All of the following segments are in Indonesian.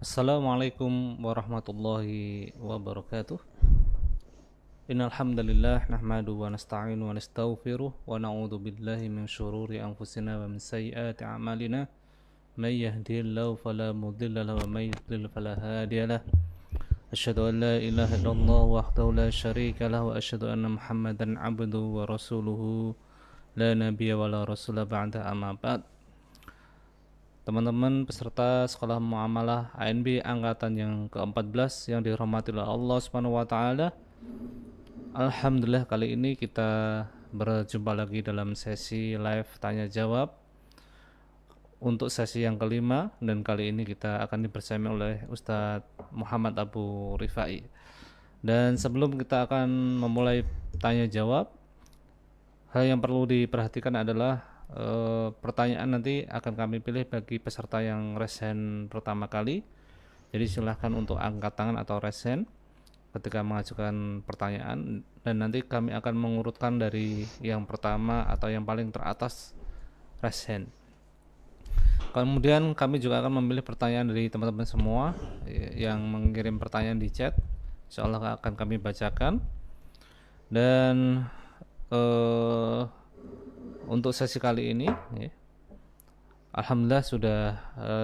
Assalamualaikum warahmatullahi wabarakatuh. Innal hamdalillah nahmaduhu wa nasta'inu wa nastaghfiruh wa na'udzu billahi min shururi anfusina wa min sayyiati a'malina. May yahdihillahu fala mudilla lahu wa may yudlil fala hadiya lahu. Asyhadu an la ilaha illallah wahdahu la syarika lahu wa asyhadu anna Muhammadan 'abduhu wa rasuluhu la nabiyya wa la rasula ba'da amma ba'd. Teman-teman peserta sekolah muamalah ANB angkatan yang ke-14 yang dirahmati oleh Allah Subhanahu wa taala. Alhamdulillah kali ini kita berjumpa lagi dalam sesi live tanya jawab untuk sesi yang kelima, dan kali ini kita akan dibersami oleh Ustadz Muhammad Abu Rifai. Dan sebelum kita akan memulai tanya jawab, hal yang perlu diperhatikan adalah pertanyaan nanti akan kami pilih bagi peserta yang resen pertama kali. Jadi silahkan untuk angkat tangan atau resen ketika mengajukan pertanyaan, dan nanti kami akan mengurutkan dari yang pertama atau yang paling teratas resen. Kemudian kami juga akan memilih pertanyaan dari teman-teman semua yang mengirim pertanyaan di chat. Insya Allah akan kami bacakan. Dan untuk sesi kali ini ya, alhamdulillah sudah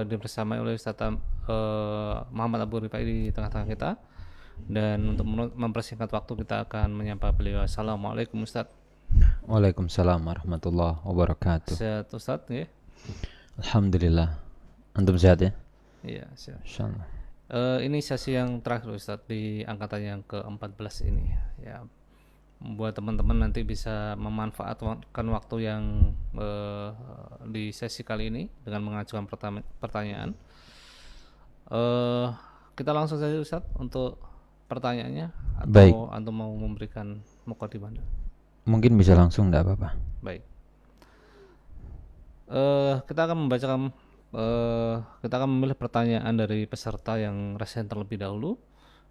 dibersamai oleh Ustaz Muhammad Abu Rifai di tengah-tengah kita. Dan untuk mempersingkat waktu kita akan menyapa beliau. Assalamualaikum Ustaz. Waalaikumsalam warahmatullahi wabarakatuh. Sehat Ustaz ya? Alhamdulillah. Antum sehat ya? Iya sehat. Insyaallah. Ini sesi yang terakhir Ustaz di angkatan yang ke-14 ini ya. Buat teman-teman nanti bisa memanfaatkan waktu yang di sesi kali ini dengan mengajukan pertanyaan. Kita langsung saja Ustaz untuk pertanyaannya, atau Baik. antum mau memberikan mukadimah? Mungkin bisa langsung, enggak apa-apa. Baik. Kita akan membacakan kita akan memilih pertanyaan dari peserta yang resen terlebih dahulu.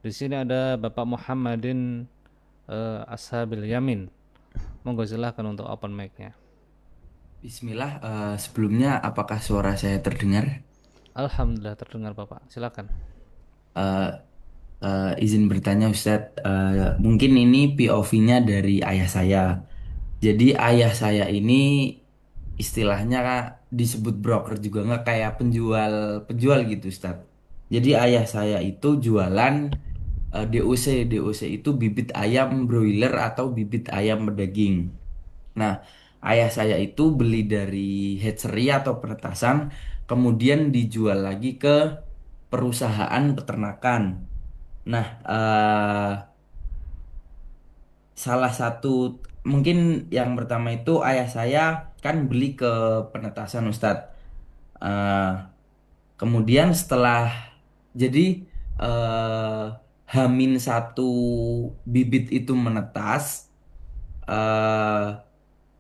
Di sini ada Bapak Muhammadin Ashabil Yamin. Monggo silakan untuk open mic-nya. Bismillah, sebelumnya apakah suara saya terdengar? Alhamdulillah terdengar Bapak. Silakan. Eh, izin bertanya Ustadz, mungkin ini POV-nya dari ayah saya. Jadi ayah saya ini istilahnya disebut broker juga nggak, kayak penjual gitu Ustadz. Jadi ayah saya itu jualan DOC. DOC itu bibit ayam broiler atau bibit ayam pedaging. Nah, ayah saya itu beli dari hatchery atau penetasan, kemudian dijual lagi ke perusahaan peternakan. Nah, salah satu mungkin yang pertama itu ayah saya kan beli ke penetasan Ustadz. Eh, Kemudian setelah jadi eh, Hamin satu bibit itu menetas, eh,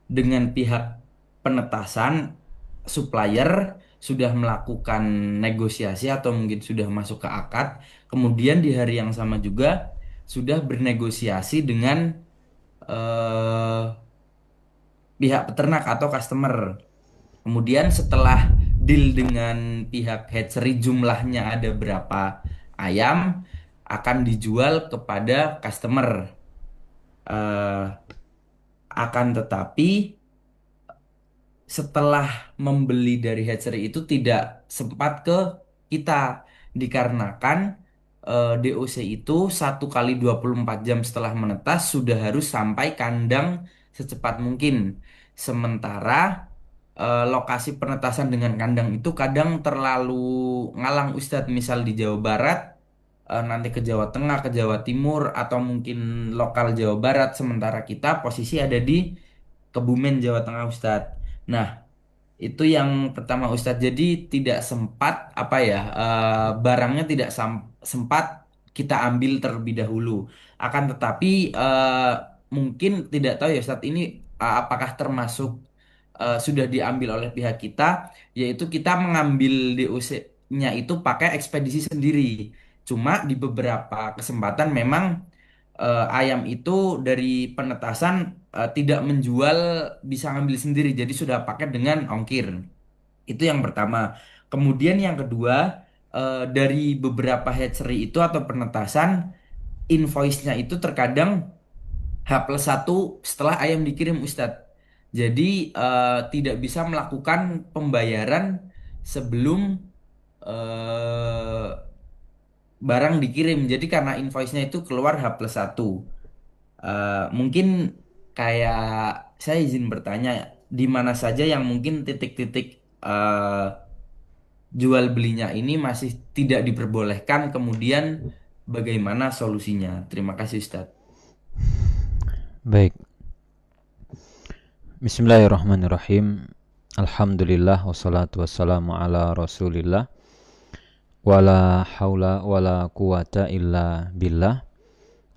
dengan pihak penetasan, supplier sudah melakukan negosiasi atau mungkin sudah masuk ke akad. Kemudian di hari yang sama juga sudah bernegosiasi dengan eh, pihak peternak atau customer. Kemudian setelah deal dengan pihak hatchery jumlahnya ada berapa ayam akan dijual kepada customer. Eh, akan tetapi setelah membeli dari hatchery itu tidak sempat ke kita, dikarenakan DOC itu 1 kali 24 jam setelah menetas sudah harus sampai kandang secepat mungkin. Sementara lokasi penetasan dengan kandang itu kadang terlalu ngalang Ustadz, misal di Jawa Barat, nanti ke Jawa Tengah, ke Jawa Timur, atau mungkin lokal Jawa Barat, sementara kita posisi ada di Kebumen, Jawa Tengah Ustadz. Nah, itu yang pertama Ustadz. Jadi tidak sempat apa ya, barangnya tidak sempat kita ambil terlebih dahulu. Akan tetapi mungkin tidak tahu ya Ustadz, ini apakah termasuk sudah diambil oleh pihak kita, yaitu kita mengambil DOC-nya itu pakai ekspedisi sendiri. Cuma di beberapa kesempatan memang ayam itu dari penetasan tidak menjual, bisa ngambil sendiri, jadi sudah paket dengan ongkir. Itu yang pertama. Kemudian yang kedua, dari beberapa hatchery itu atau penetasan, invoice-nya itu terkadang H+1 setelah ayam dikirim Ustadz. Jadi tidak bisa melakukan pembayaran sebelum eh, barang dikirim. Jadi karena invoice-nya itu keluar H+1. Mungkin kayak saya izin bertanya, di mana saja yang mungkin titik-titik jual belinya ini masih tidak diperbolehkan, kemudian bagaimana solusinya? Terima kasih Ustadz. Baik. Bismillahirrahmanirrahim. Alhamdulillah wassalatu wassalamu ala Rasulillah wala haula wala quwata illa billah.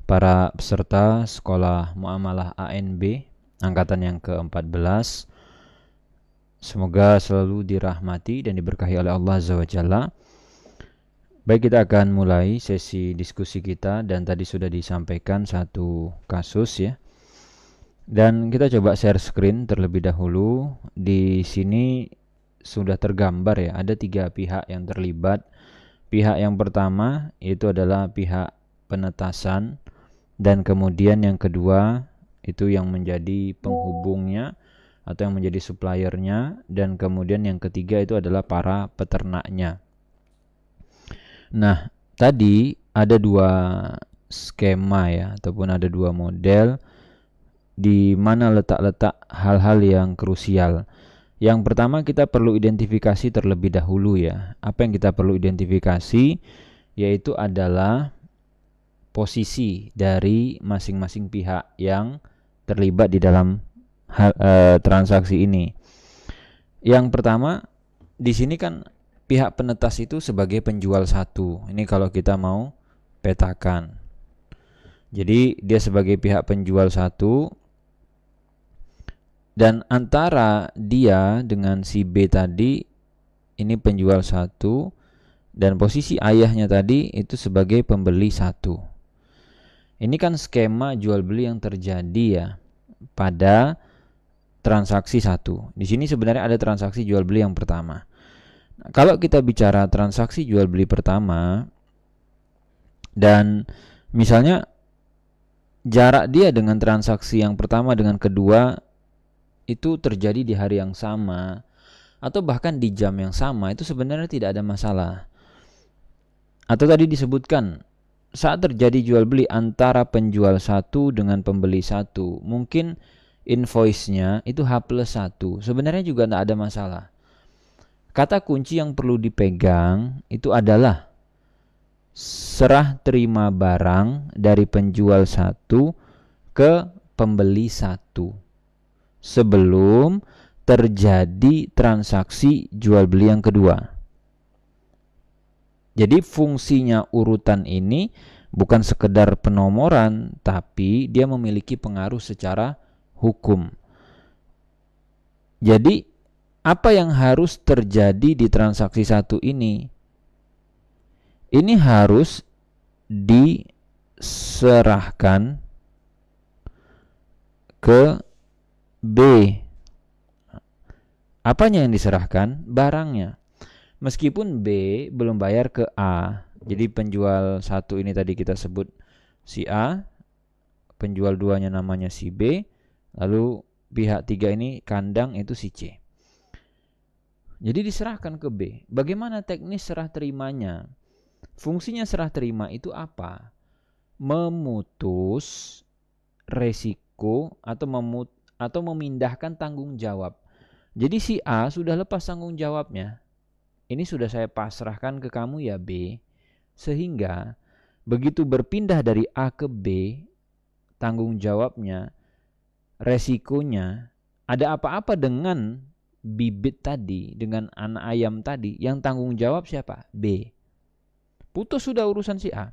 Para peserta sekolah muamalah ANB angkatan yang ke-14, semoga selalu dirahmati dan diberkahi oleh Allah Azza wa Jalla. Baik, kita akan mulai sesi diskusi kita, dan tadi sudah disampaikan satu kasus ya. Dan kita coba share screen terlebih dahulu. Di sini sudah tergambar ya, ada 3 pihak yang terlibat. Pihak yang pertama itu adalah pihak penetasan, dan kemudian yang kedua itu yang menjadi penghubungnya atau yang menjadi suppliernya, dan kemudian yang ketiga itu adalah para peternaknya. Nah, tadi ada 2 skema ya, ataupun ada 2 model di mana letak-letak hal-hal yang krusial. Yang pertama, kita perlu identifikasi terlebih dahulu ya. Apa yang kita perlu identifikasi yaitu adalah posisi dari masing-masing pihak yang terlibat di dalam transaksi ini. Yang pertama, di sini kan pihak penetas itu sebagai penjual satu. Ini kalau kita mau petakan. Jadi dia sebagai pihak penjual satu, dan antara dia dengan si B tadi ini penjual satu, dan posisi ayahnya tadi itu sebagai pembeli satu. Ini kan skema jual beli yang terjadi ya pada transaksi satu. Di sini sebenarnya ada transaksi jual beli yang pertama. Nah, kalau kita bicara transaksi jual beli pertama, dan misalnya jarak dia dengan transaksi yang pertama dengan kedua itu terjadi di hari yang sama atau bahkan di jam yang sama, itu sebenarnya tidak ada masalah. Atau tadi disebutkan saat terjadi jual beli antara penjual satu dengan pembeli satu, mungkin invoice-nya itu H+1, sebenarnya juga tidak ada masalah. Kata kunci yang perlu dipegang itu adalah serah terima barang dari penjual satu ke pembeli satu sebelum terjadi transaksi jual beli yang kedua. Jadi fungsinya urutan ini bukan sekedar penomoran, tapi dia memiliki pengaruh secara hukum. Jadi apa yang harus terjadi di transaksi satu ini? Ini harus diserahkan ke B. Apanya yang diserahkan? Barangnya. Meskipun B belum bayar ke A. Jadi penjual satu ini tadi kita sebut si A, penjual duanya namanya si B, lalu pihak 3 ini kandang itu si C. Jadi diserahkan ke B. Bagaimana teknis serah terimanya? Fungsinya serah terima itu apa? Memutus resiko atau memindahkan tanggung jawab. Jadi si A sudah lepas tanggung jawabnya. Ini sudah saya pasrahkan ke kamu ya B. Sehingga begitu berpindah dari A ke B, tanggung jawabnya, resikonya, ada apa-apa dengan bibit tadi, dengan anak ayam tadi, yang tanggung jawab siapa? B. Putus sudah urusan si A.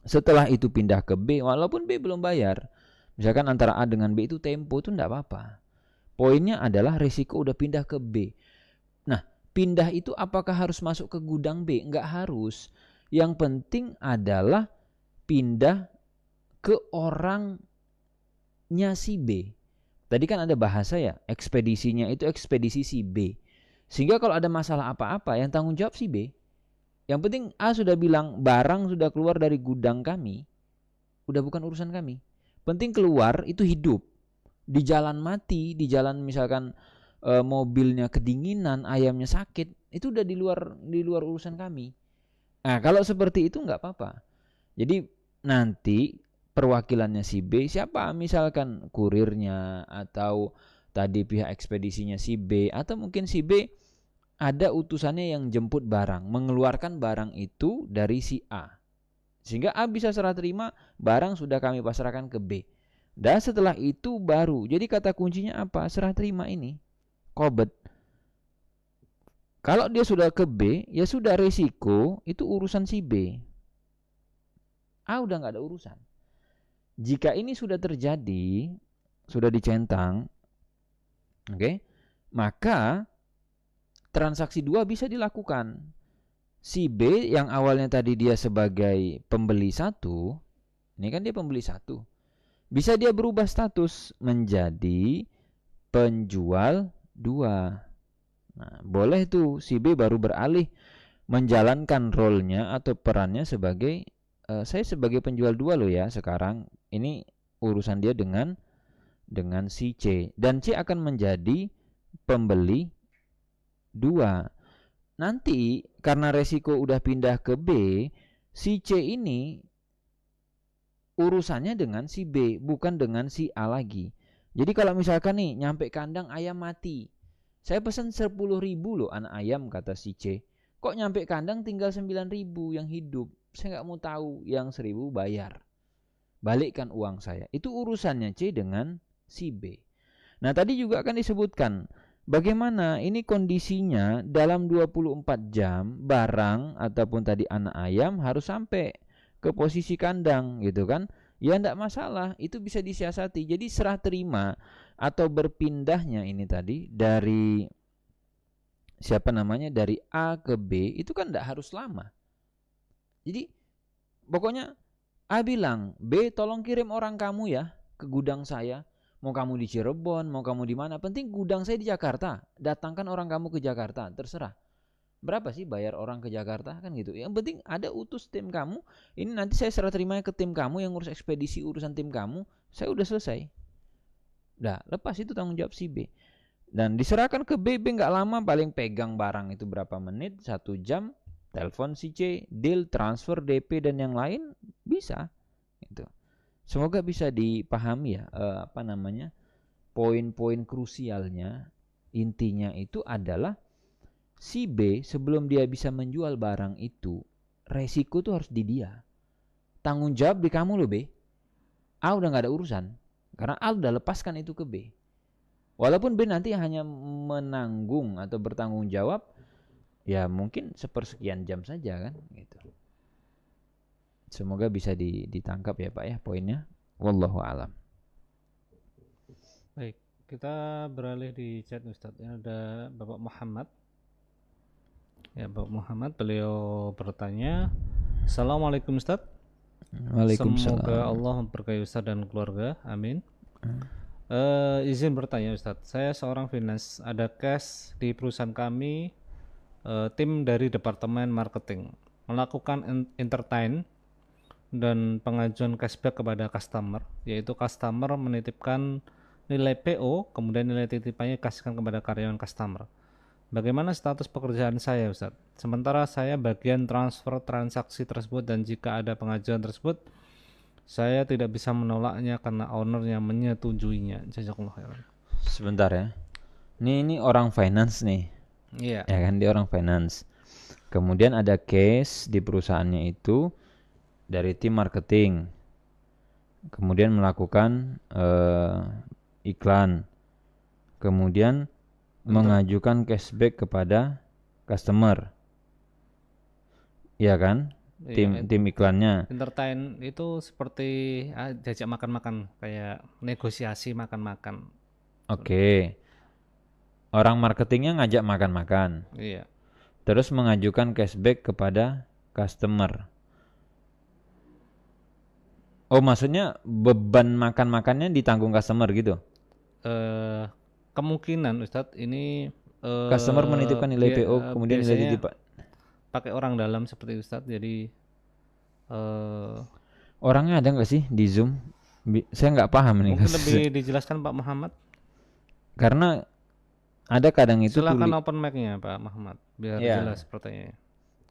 Setelah itu pindah ke B, walaupun B belum bayar. Misalkan antara A dengan B itu tempo, itu enggak apa-apa. Poinnya adalah resiko udah pindah ke B. Nah, pindah itu apakah harus masuk ke gudang B? Enggak harus. Yang penting adalah pindah ke orangnya si B. Tadi kan ada bahasa ya, ekspedisinya itu ekspedisi si B. Sehingga kalau ada masalah apa-apa yang tanggung jawab si B. Yang penting A sudah bilang barang sudah keluar dari gudang kami, udah bukan urusan kami. Penting keluar itu hidup. Di jalan mati, di jalan misalkan mobilnya kedinginan, ayamnya sakit, itu udah di luar urusan kami. Nah, kalau seperti itu nggak apa-apa. Jadi nanti perwakilannya si B siapa? Misalkan kurirnya atau tadi pihak ekspedisinya si B, atau mungkin si B ada utusannya yang jemput barang, mengeluarkan barang itu dari si A. Sehingga A bisa serah terima, barang sudah kami pasrahkan ke B. Dan setelah itu baru, jadi kata kuncinya apa? Serah terima ini. Qobad. Kalau dia sudah ke B, ya sudah, resiko itu urusan si B. A udah nggak ada urusan. Jika ini sudah terjadi, sudah dicentang, oke, maka transaksi dua bisa dilakukan. Si B yang awalnya tadi dia sebagai pembeli satu, ini kan dia pembeli satu, bisa dia berubah status menjadi penjual dua. Nah, boleh tuh si B baru beralih menjalankan role-nya atau perannya sebagai saya sebagai penjual dua loh ya sekarang. Ini urusan dia dengan si C, dan C akan menjadi pembeli dua. Nanti karena resiko udah pindah ke B, si C ini urusannya dengan si B, bukan dengan si A lagi. Jadi kalau misalkan nih nyampe kandang ayam mati, saya pesan 10.000 loh anak ayam, kata si C. Kok nyampe kandang tinggal 9.000 yang hidup? Saya nggak mau tahu, yang 1.000 bayar. Balikkan uang saya. Itu urusannya C dengan si B. Nah tadi juga akan disebutkan bagaimana ini kondisinya dalam 24 jam barang ataupun tadi anak ayam harus sampai ke posisi kandang gitu kan. Ya enggak masalah, itu bisa disiasati. Jadi serah terima atau berpindahnya ini tadi dari siapa namanya, dari A ke B itu kan enggak harus lama. Jadi pokoknya A bilang, B tolong kirim orang kamu ya ke gudang saya. Mau kamu di Cirebon, mau kamu di mana, penting gudang saya di Jakarta. Datangkan orang kamu ke Jakarta, terserah. Berapa sih bayar orang ke Jakarta kan gitu. Yang penting ada utus tim kamu. Ini nanti saya serah terima ke tim kamu yang ngurus ekspedisi, urusan tim kamu. Saya udah selesai. Udah, lepas itu tanggung jawab si B. Dan diserahkan ke B, B nggak lama, paling pegang barang itu berapa menit, 1 jam, telepon si C, deal, transfer, DP dan yang lain bisa. Gitu. Semoga bisa dipahami ya, poin-poin krusialnya. Intinya itu adalah si B sebelum dia bisa menjual barang itu, resiko tuh harus di dia. Tanggung jawab di kamu loh B. A udah gak ada urusan, karena A udah lepaskan itu ke B. Walaupun B nanti hanya menanggung atau bertanggung jawab, ya mungkin sepersekian jam saja kan gitu. Semoga bisa ditangkap ya Pak ya poinnya. Wallahu alam. Baik, kita beralih di chat Ustadz. Ini ada Bapak Muhammad. Ya, Bapak Muhammad, beliau bertanya, Assalamualaikum Ustadz. Waalaikumsalam. Semoga Allah memberkahi Ustadz dan keluarga. Amin. Izin bertanya Ustadz, saya seorang finance, ada cash di perusahaan kami. Tim dari departemen marketing melakukan entertain dan pengajuan cashback kepada customer, yaitu customer menitipkan nilai PO, kemudian nilai titipannya kasihkan kepada karyawan customer. Bagaimana status pekerjaan saya Ustaz? Sementara saya bagian transfer transaksi tersebut, dan jika ada pengajuan tersebut saya tidak bisa menolaknya karena ownernya menyetujuinya. Jazakallah khairan. Sebentar ya. Ini orang finance nih. Iya. Ya kan, dia orang finance. Kemudian ada case di perusahaannya itu dari tim marketing. Kemudian melakukan iklan. Kemudian mengajukan cashback kepada customer. Iya kan? Tim iklannya. Entertain itu seperti diajak makan-makan, kayak negosiasi makan-makan. Oke. Orang marketingnya ngajak makan-makan. Iya. Terus mengajukan cashback kepada customer. Oh, maksudnya beban makan-makannya ditanggung customer gitu? Kemungkinan Ustadz ini Customer menitipkan nilai PO, kemudian nilai titipan. pakai orang dalam seperti Ustadz. Jadi Orangnya ada nggak sih di Zoom? Saya nggak paham nih mungkin kasusnya. lebih dijelaskan Pak Muhammad. Karena ada kadang itu Silakan open mic-nya Pak Muhammad biar ya, jelas pertanyaannya.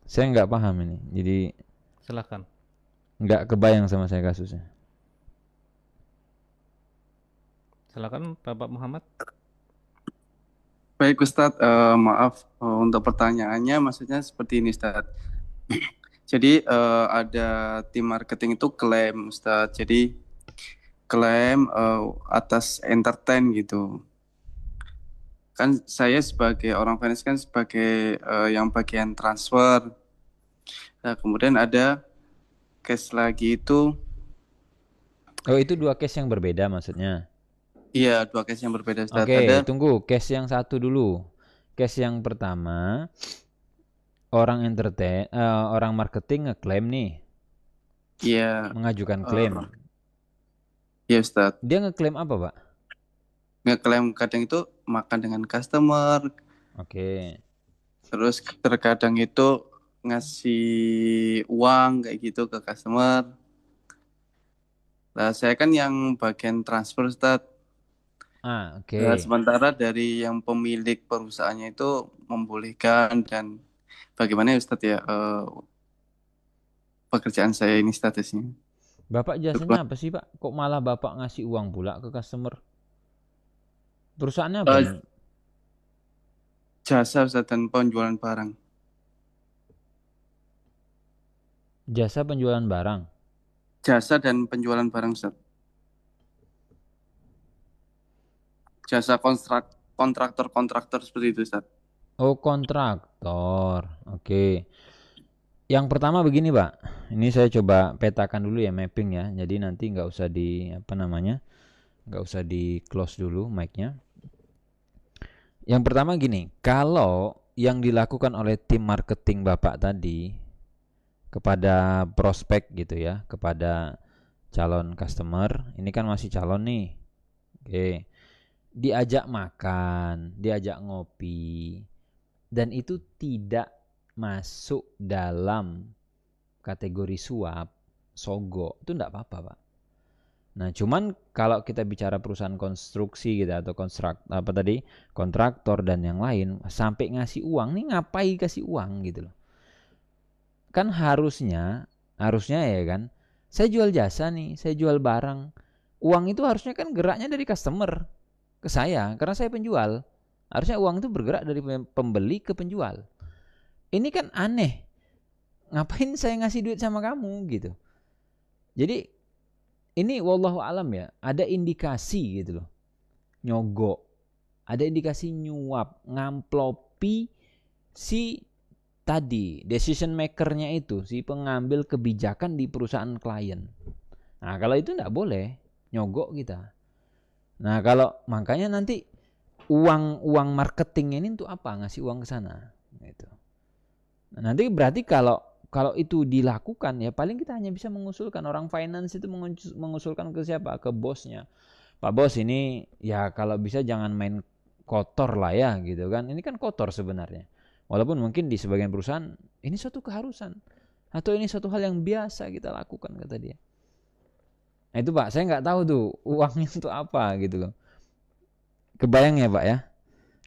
saya nggak paham ini. Jadi Silakan. nggak kebayang sama saya kasusnya. Silakan Bapak Muhammad. Baik Ustadz, maaf untuk pertanyaannya maksudnya seperti ini Ustadz. Jadi ada tim marketing itu klaim Ustadz. Jadi klaim atas entertain gitu. Kan saya sebagai orang finance kan sebagai yang bagian transfer. Nah, kemudian ada case lagi itu, Oh, itu dua case yang berbeda maksudnya. iya dua case yang berbeda Ustadz. Oke, Ada, tunggu. Case yang satu dulu. Case yang pertama, orang marketing ngeklaim nih, iya, mengajukan klaim. iya Ustadz. Dia ngeklaim apa, Pak? Ngeklaim kadang itu makan dengan customer, Oke. terus terkadang itu ngasih uang kayak gitu ke customer. Nah, saya kan yang bagian transfer Ustadz. Oke. Nah, sementara dari yang pemilik perusahaannya itu membolehkan dan bagaimana ya Ustadz ya pekerjaan saya ini statusnya. Bapak jasanya apa sih, Pak? Kok malah Bapak ngasih uang pula ke customer? Perusahaannya apa Eh, ini? Jasa Ustadz dan penjualan barang. Jasa penjualan barang. Jasa dan penjualan barang Ustadz. Jasa kontraktor seperti itu Ustadz. Oh, kontraktor. Oke. Yang pertama begini, Pak. Ini saya coba petakan dulu ya, mapping ya. Jadi nanti nggak usah nggak usah di close dulu mic-nya. Yang pertama gini, kalau yang dilakukan oleh tim marketing Bapak tadi kepada prospek gitu ya, kepada calon customer, ini kan masih calon nih. Oke. Diajak makan, diajak ngopi, dan itu tidak masuk dalam kategori suap, sogo, itu enggak apa-apa, Pak. Nah, cuman kalau kita bicara perusahaan konstruksi gitu atau kontraktor dan yang lain, sampai ngasih uang nih, ngapain kasih uang gitu loh. Kan harusnya ya kan, saya jual jasa nih, saya jual barang. Uang itu harusnya kan geraknya dari customer ke saya, karena saya penjual. Harusnya uang itu bergerak dari pembeli ke penjual. Ini kan aneh. Ngapain saya ngasih duit sama kamu gitu. Jadi ini wallahu alam ya, ada indikasi gitu loh. Nyogok. Ada indikasi nyuap, ngamplopi si tadi decision makernya itu, si pengambil kebijakan di perusahaan klien. Nah, kalau itu enggak boleh nyogok kita. Nah, kalau makanya nanti uang marketing ini untuk apa? Ngasih uang ke sana gitu. Nah, nanti berarti kalau itu dilakukan ya paling kita hanya bisa mengusulkan, orang finance itu mengusulkan ke siapa? Ke bosnya. Pak Bos, ini ya kalau bisa jangan main kotor lah ya gitu kan. Ini kan kotor sebenarnya. Walaupun mungkin di sebagian perusahaan ini suatu keharusan atau ini suatu hal yang biasa kita lakukan kata dia. Nah itu Pak, saya nggak tahu tuh uangnya untuk apa gitu loh. Kebayang ya Pak ya.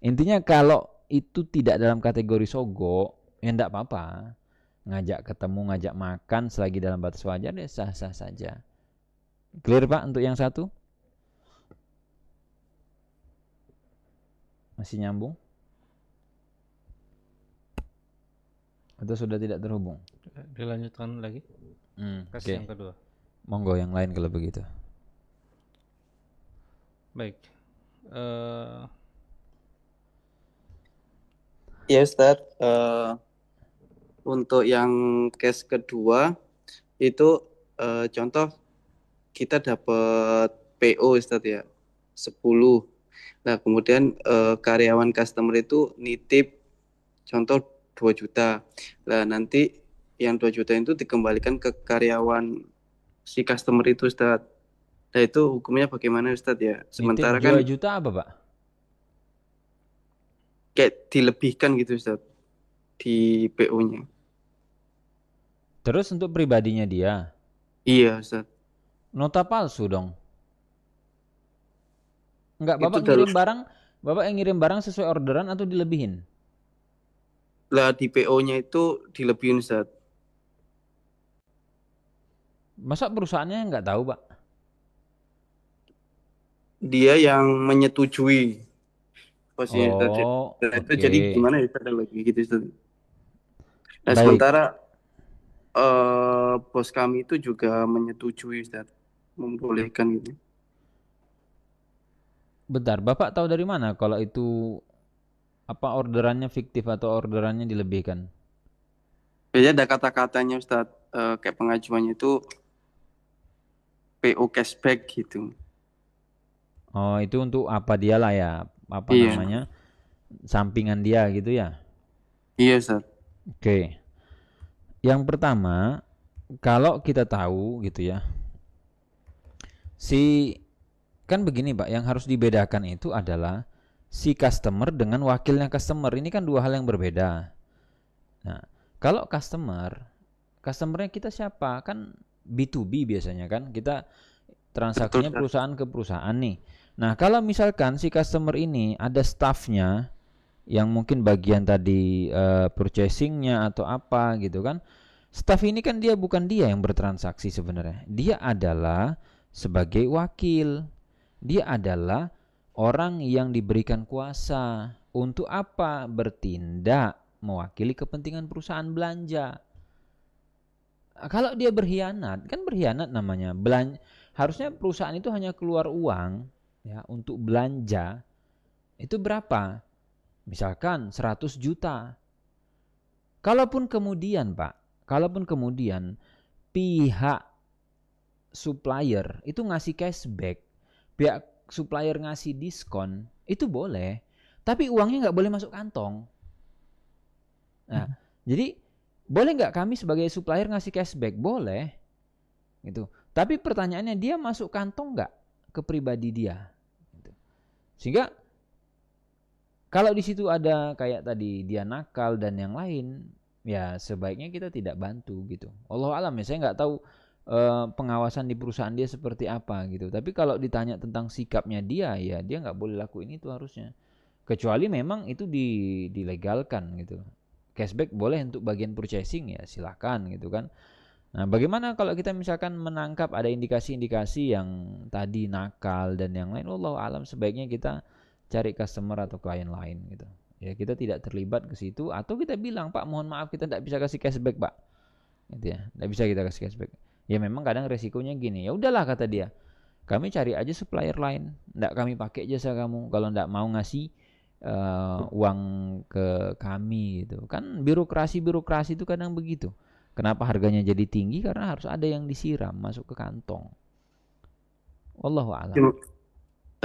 Intinya kalau itu tidak dalam kategori sogo, ya enggak apa-apa. Ngajak ketemu, ngajak makan selagi dalam batas wajar ya sah-sah saja. Clear Pak untuk yang satu? Masih nyambung? Atau sudah tidak terhubung? Dilanjutkan lagi. Oke. Yang kedua. Monggo yang lain kalau begitu. Baik. Ya Ustadz, untuk yang case kedua itu contoh kita dapat PO Ustadz ya 10. Nah kemudian karyawan customer itu nitip contoh 2 juta. Nah nanti yang 2 juta itu dikembalikan ke karyawan si customer itu Ustadz. Nah itu hukumnya bagaimana Ustadz ya? Sementara nitip 2 kan juta apa Pak? kayak dilebihkan gitu Ustadz di PO-nya. Terus untuk pribadinya dia, Iya, Ustaz. nota palsu dong. Enggak, Itu dalam Bapak yang ngirim barang sesuai orderan atau dilebihin? lah di PO-nya itu dilebihin, Ustaz. Masa perusahaannya nggak tahu, Pak? Dia yang menyetujui posisinya, Ustaz. Oh, Nah, itu oke. jadi gimana ya, Ustaz, lagi gitu, Ustaz. Nah, Baik. sementara bos kami itu juga menyetujui, Ustaz, membolehkan gitu. Bentar, Bapak tahu dari mana kalau itu apa orderannya fiktif atau orderannya dilebihkan? Biasanya ada kata-katanya, Ustaz, kayak pengajuannya itu PO cashback gitu. Oh, itu untuk apa dia lah ya? Apa Iya, namanya? Sampingan dia gitu ya. iya, Ustaz. Oke. Yang pertama, kalau kita tahu gitu ya. Si kan begini, Pak, yang harus dibedakan itu adalah si customer dengan wakilnya customer. Ini kan dua hal yang berbeda. Nah, kalau customernya kita siapa? Kan B2B biasanya kan. Kita Betul, transaksinya Ustaz. perusahaan ke perusahaan nih. Nah, kalau misalkan si customer ini ada staffnya yang mungkin bagian tadi purchasingnya atau apa gitu kan. Staff ini kan bukan dia yang bertransaksi sebenarnya. Dia adalah sebagai wakil. Dia adalah orang yang diberikan kuasa untuk apa? Bertindak mewakili kepentingan perusahaan belanja. Kalau dia berkhianat, kan berkhianat namanya. Harusnya perusahaan itu hanya keluar uang ya untuk belanja. Itu berapa? Misalkan 100 juta. Kalaupun kemudian, Pak, kalaupun kemudian pihak supplier itu ngasih cashback, pihak supplier ngasih diskon, itu boleh. Tapi uangnya nggak boleh masuk kantong. Nah, jadi boleh nggak kami sebagai supplier ngasih cashback? Boleh, gitu. Tapi pertanyaannya dia masuk kantong nggak ke pribadi dia? Gitu. Sehingga kalau di situ ada kayak tadi dia nakal dan yang lain, ya sebaiknya kita tidak bantu gitu. Allah alam ya, saya nggak tahu pengawasan di perusahaan dia seperti apa gitu. Tapi kalau ditanya tentang sikapnya dia, ya dia nggak boleh lakuin itu harusnya. Kecuali memang itu dilegalkan gitu. Cashback boleh untuk bagian purchasing ya silakan gitu kan. Nah, bagaimana kalau kita misalkan menangkap ada indikasi-indikasi yang tadi nakal dan yang lain, Allah alam sebaiknya kita cari customer atau klien lain gitu. Ya kita tidak terlibat ke situ atau kita bilang, Pak mohon maaf kita tidak bisa kasih cashback, Pak. Gitu ya, tidak bisa kita kasih cashback. Ya memang kadang resikonya gini, ya udahlah kata dia, kami cari aja supplier lain, tidak kami pakai jasa kamu kalau tidak mau ngasih uang ke kami gitu. Kan birokrasi itu kadang begitu. Kenapa harganya jadi tinggi? Karena harus ada yang disiram masuk ke kantong. Wallahu a'lam. Cuma,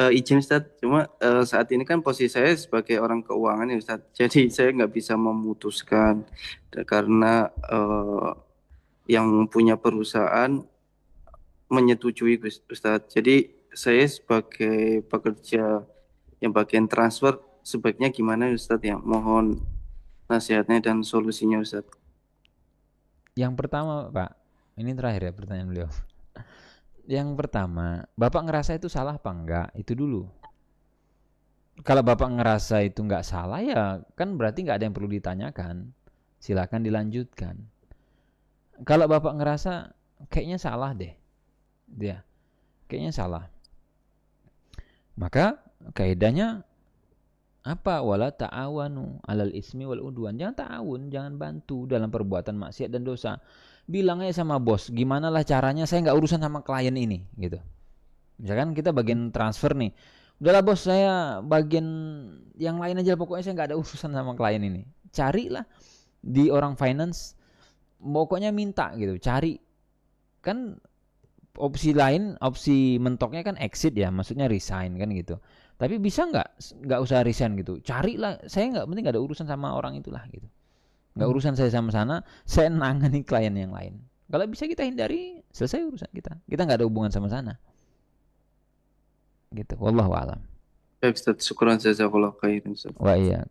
izin, Ustaz, cuma saat ini kan posisi saya sebagai orang keuangan ya, Ustaz. Jadi saya nggak bisa memutuskan karena yang punya perusahaan menyetujui, Ustaz. Jadi saya sebagai pekerja yang bagian transfer sebaiknya gimana, Ustaz ya? Mohon nasihatnya dan solusinya, Ustaz. Yang pertama, Pak, ini terakhir ya pertanyaan beliau. Yang pertama, Bapak ngerasa itu salah apa enggak? Itu dulu. Kalau Bapak ngerasa itu enggak salah ya kan berarti enggak ada yang perlu ditanyakan. Silakan dilanjutkan. Kalau Bapak ngerasa kayaknya salah deh. Dia kayaknya salah. Maka kaidahnya apa? Wala ta'awanu 'alal ismi wal udwan. Jangan ta'awun, jangan bantu dalam perbuatan maksiat dan dosa. Bilang aja sama bos, gimana lah caranya saya nggak urusan sama klien ini gitu. Misalkan kita bagian transfer nih, udahlah bos saya bagian yang lain aja pokoknya saya nggak ada urusan sama klien ini. Carilah di orang finance, pokoknya minta gitu, cari. Kan opsi lain, opsi mentoknya kan exit ya, maksudnya resign kan gitu. Tapi bisa nggak usah resign gitu, carilah, saya nggak penting nggak ada urusan sama orang itulah gitu. Nggak urusan saya sama sana, saya nangani klien yang lain. Kalau bisa kita hindari, selesai urusan kita. Kita nggak ada hubungan sama sana. Gitu. Wallahu a'lam. Baik, Ustaz. Syukran jazakallahu khairan, Ustaz. Wa iya.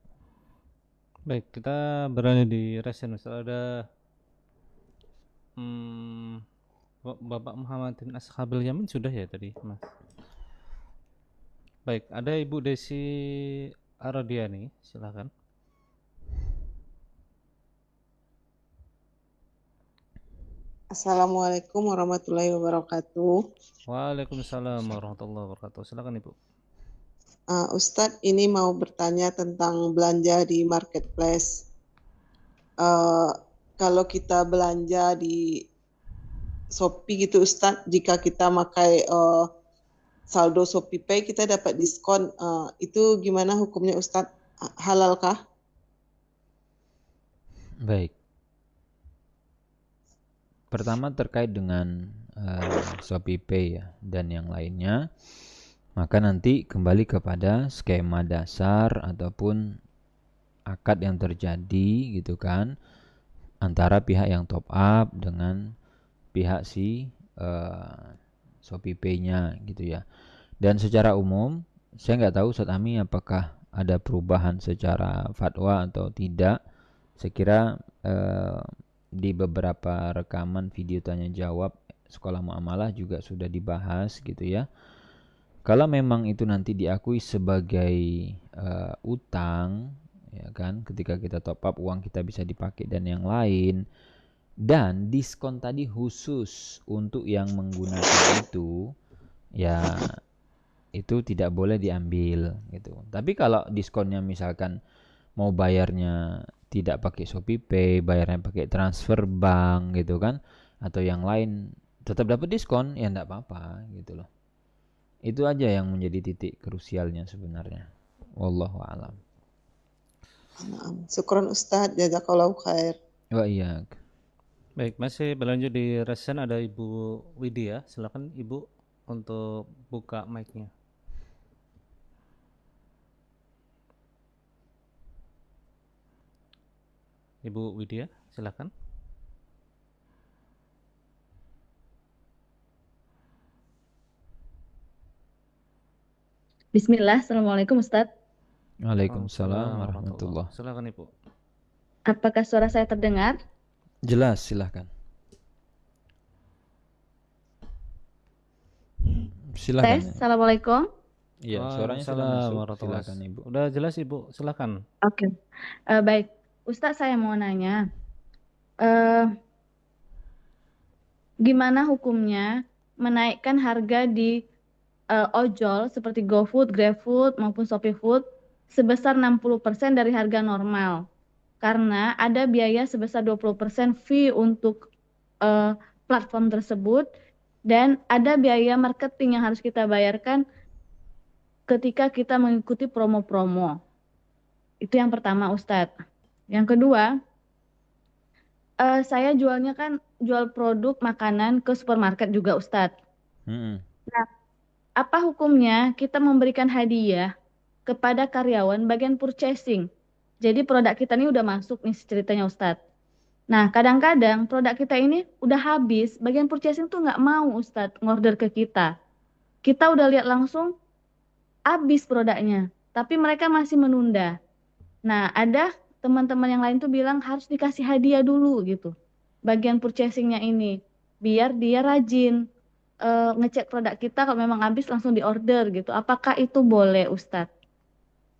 Baik, kita beralih di resen Ustaz. Ada Hmm, Bapak Muhammadin Ashabil Yamin sudah ya tadi, Mas? Baik, ada Ibu Desi Aradiani, silakan. Assalamualaikum warahmatullahi wabarakatuh. Waalaikumsalam warahmatullahi wabarakatuh. Silakan Ibu. Ustadz, ini mau bertanya tentang belanja di marketplace. Kalau kita belanja di Shopee gitu Ustadz, jika kita pakai saldo Shopee Pay kita dapat diskon. Itu gimana hukumnya Ustadz? Halalkah? Baik. Pertama terkait dengan Shopee Pay ya dan yang lainnya, maka nanti kembali kepada skema dasar ataupun akad yang terjadi gitu kan antara pihak yang top up dengan pihak si Shopee Pay-nya gitu ya. Dan secara umum saya nggak tahu Ustadz Ami apakah ada perubahan secara fatwa atau tidak. Saya kira di beberapa rekaman video tanya jawab sekolah muamalah juga sudah dibahas gitu ya. Kalau memang itu nanti diakui sebagai utang ya kan, ketika kita top up uang kita bisa dipakai dan yang lain, dan diskon tadi khusus untuk yang menggunakan itu, ya itu tidak boleh diambil gitu. Tapi kalau diskonnya misalkan mau bayarnya tidak pakai Shopee Pay, bayarnya pakai transfer bank gitu kan, atau yang lain tetap dapat diskon, ya enggak apa-apa gitu loh. Itu aja yang menjadi titik krusialnya sebenarnya. Wallahu a'lam. Syukron Ustadz, jazakallahu khair. Wa iya. Baik, masih berlanjut di resen ada Ibu Widya. Silakan Ibu untuk buka mic-nya. Ibu Widya, silakan. Bismillah, Assalamualaikum Ustadz. Waalaikumsalam warahmatullah. Silakan Ibu. Apakah suara saya terdengar? Jelas, silahkan. Silakan. Tes, Assalamualaikum. Iya, suaranya sudah masuk. Silakan Ibu. Udah jelas Ibu, silakan. Oke. Baik, Ustadz saya mau nanya, eh, gimana hukumnya menaikkan harga di ojol seperti GoFood, GrabFood maupun ShopeeFood sebesar 60% dari harga normal? Karena ada biaya sebesar 20% fee untuk platform tersebut dan ada biaya marketing yang harus kita bayarkan ketika kita mengikuti promo-promo. Itu yang pertama Ustadz. Yang kedua, saya jualnya kan jual produk makanan ke supermarket juga Ustadz. Nah, apa hukumnya kita memberikan hadiah kepada karyawan bagian purchasing? Jadi produk kita ini udah masuk nih ceritanya Ustadz. Nah, kadang-kadang produk kita ini udah habis, bagian purchasing tuh nggak mau Ustadz ngorder ke kita. Kita udah lihat langsung habis produknya, tapi mereka masih menunda. Nah, ada teman-teman yang lain tuh bilang harus dikasih hadiah dulu gitu, bagian purchasingnya ini, biar dia rajin ngecek produk kita, kalau memang habis langsung diorder gitu. Apakah itu boleh Ustadz?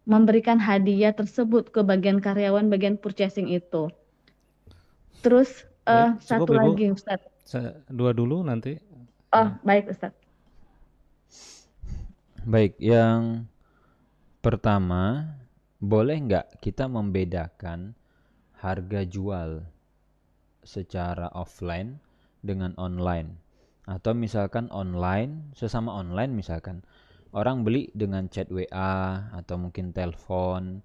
Memberikan hadiah tersebut ke bagian karyawan, bagian purchasing itu. Terus Baik, satu cukup, Ibu. lagi Ustadz. Dua dulu nanti. Oh, baik Ustadz. Baik, yang pertama, boleh nggak kita membedakan harga jual secara offline dengan online? Atau misalkan online, sesama online misalkan, orang beli dengan chat WA atau mungkin telepon,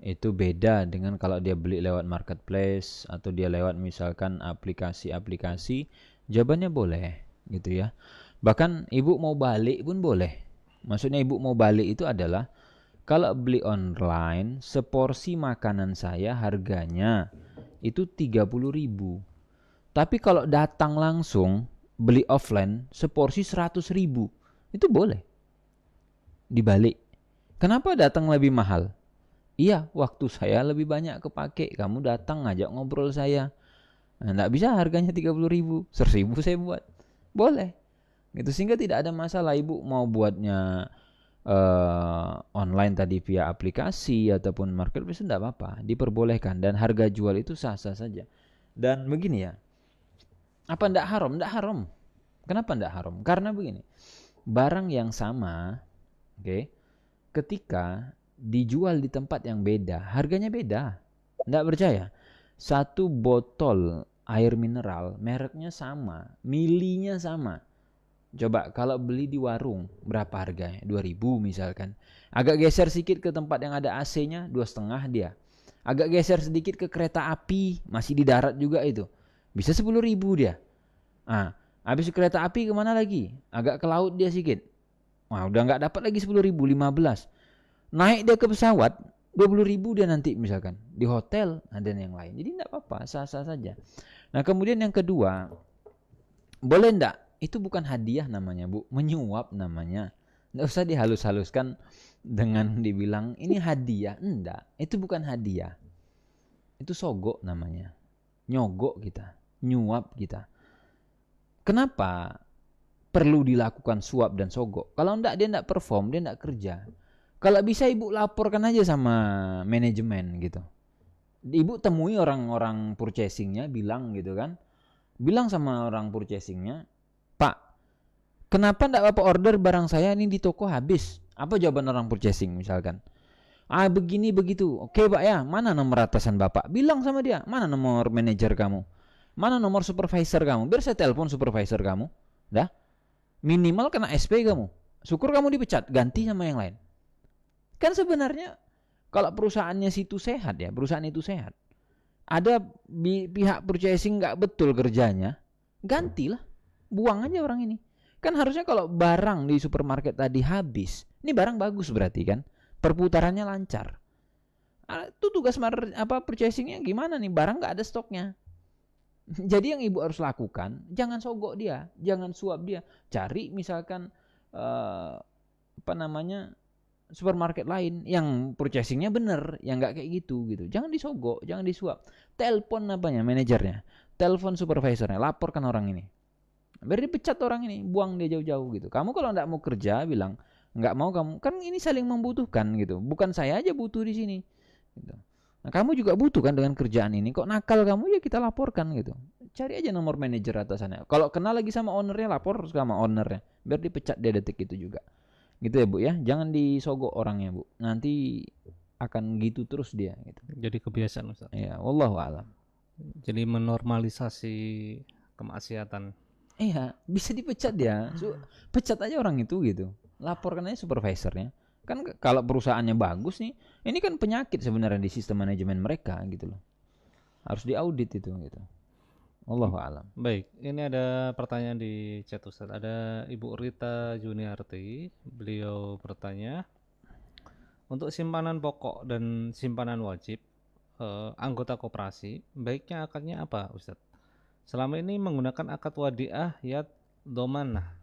itu beda dengan kalau dia beli lewat marketplace atau dia lewat misalkan aplikasi-aplikasi. Jawabannya boleh gitu ya. Bahkan ibu mau balik pun boleh. Maksudnya ibu mau balik itu adalah kalau beli online, seporsi makanan saya harganya itu 30.000. Tapi kalau datang langsung beli offline, seporsi 100.000. Itu boleh dibalik. Kenapa datang lebih mahal? Iya, waktu saya lebih banyak kepake. Kamu datang ngajak ngobrol saya. Nah, nggak bisa harganya 30.000, 100.000 saya buat. Boleh. Gitu, sehingga tidak ada masalah ibu mau buatnya online tadi via aplikasi ataupun marketplace, tidak apa-apa, diperbolehkan, dan harga jual itu sah-sah saja. Dan begini ya, apa ndak haram? Ndak haram. Kenapa ndak haram? Karena begini, barang yang sama, oke, ketika dijual di tempat yang beda, harganya beda. Ndak percaya? Satu botol air mineral mereknya sama, milinya sama. Coba kalau beli di warung berapa harganya? 2.000 misalkan. Agak geser sedikit ke tempat yang ada AC-nya, 2,5 dia. Agak geser sedikit ke kereta api, masih di darat juga itu, bisa 10.000 dia. Habis kereta api kemana lagi? Agak ke laut dia sedikit. Wah, udah nggak dapat lagi 10.000, 15. Naik dia ke pesawat, 20.000 dia nanti misalkan. Di hotel ada yang lain. Jadi nggak apa-apa, sah-sah saja. Nah, kemudian yang kedua, boleh ndak? Itu bukan hadiah namanya, Bu. Menyuap namanya. Nggak usah dihalus-haluskan dengan dibilang ini hadiah. Enggak, itu bukan hadiah. Itu sogok namanya. Nyogok kita, nyuap kita. Kenapa perlu dilakukan suap dan sogok? Kalau enggak, dia enggak perform, dia enggak kerja. Kalau bisa ibu laporkan aja sama manajemen gitu. Ibu temui orang-orang purchasingnya, bilang gitu kan. Bilang sama orang purchasingnya, Pak, kenapa enggak Bapak order barang saya ini di toko habis? Apa jawaban orang purchasing misalkan? Begini begitu. Oke Pak ya, mana nomor atasan Bapak? Bilang sama dia, mana nomor manajer kamu? Mana nomor supervisor kamu? Biar saya telepon supervisor kamu. Dah. Minimal kena SP kamu. Syukur kamu dipecat, ganti sama yang lain. Kan sebenarnya kalau perusahaannya situ sehat ya, perusahaan itu sehat. Ada pihak purchasing nggak betul kerjanya, gantilah. Buang aja orang ini. Kan harusnya kalau barang di supermarket tadi habis, ini barang bagus berarti kan, perputarannya lancar. Itu tugas purchasingnya gimana nih, barang nggak ada stoknya. Jadi yang ibu harus lakukan, jangan sogok dia, jangan suap dia. Cari misalkan supermarket lain yang purchasingnya bener, yang nggak kayak gitu. Jangan disogok, jangan disuap. Telepon manajernya, telepon supervisornya, laporkan orang ini. Biar dipecat orang ini, buang dia jauh-jauh gitu. Kamu kalau nggak mau kerja, bilang nggak mau kamu, kan ini saling membutuhkan gitu. Bukan saya aja butuh di sini. Gitu. Nah, kamu juga butuh kan dengan kerjaan ini. Kok nakal kamu, ya kita laporkan gitu. Cari aja nomor manajer atasannya. Kalau kenal lagi sama ownernya, lapor sama ownernya. Biar dipecat dia detik itu juga. Gitu ya Bu ya. Jangan disogok orangnya Bu. Nanti akan gitu terus dia. Gitu. Jadi kebiasaan Ustaz. Ya, wallahu a'lam. Jadi menormalisasi kemaksiatan. Iya, bisa dipecat dia. Pecat aja orang itu gitu. Laporkan aja supervisornya. Kan kalau perusahaannya bagus nih, ini kan penyakit sebenarnya di sistem manajemen mereka gitu loh. Harus diaudit itu gitu. Wallahu a'lam. Baik, ini ada pertanyaan di chat Ustaz. Ada Ibu Rita Juniarti. Beliau bertanya, untuk simpanan pokok dan simpanan wajib anggota koperasi, baiknya akadnya apa Ustaz? Selama ini menggunakan akad wadiah yad domanah,